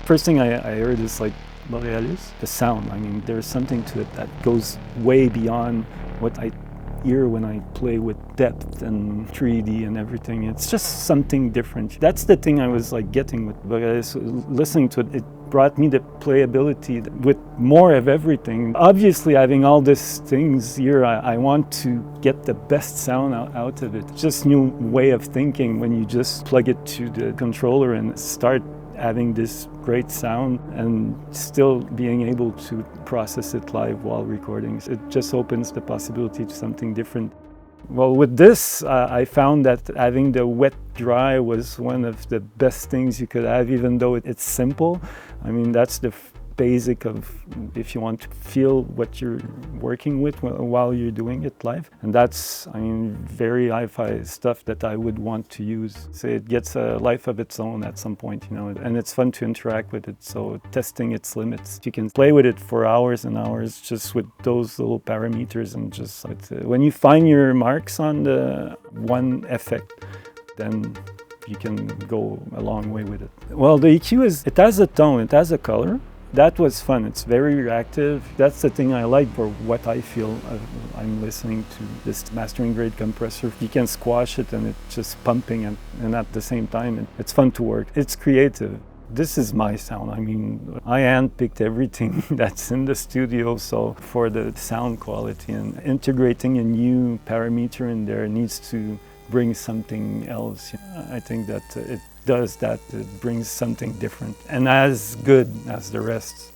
First thing I heard is like BOREALIS, the sound. I mean, there's something to it that goes way beyond what I hear when I play with depth and 3D and everything. It's just something different. That's the thing I was like getting with BOREALIS. Listening to it, it brought me the playability with more of everything. Obviously, having all these things here, I want to get the best sound out of it. Just new way of thinking when you just plug it to the controller and start having this great sound and still being able to process it live while recording. It just opens the possibility to something different. Well, with this, I found that having the wet-dry was one of the best things you could have, even though it's simple. I mean, that's the basic of if you want to feel what you're working with while you're doing it live. And that's, I mean, very hi-fi stuff that I would want to use. So it gets a life of its own at some point, you know, and it's fun to interact with it. So testing its limits. You can play with it for hours and hours just with those little parameters, and just like, when you find your marks on the one effect, then you can go a long way with it. Well, the EQ it has a tone, it has a color. That was fun. It's very reactive. That's the thing I like for what I feel I'm listening to. This mastering grade compressor, you can squash it and it's just pumping, and at the same time, it's fun to work. It's creative. This is my sound. I mean, I handpicked everything that's in the studio, so for the sound quality, and integrating a new parameter in there needs to bring something else. I think that it does that. It brings something different and as good as the rest.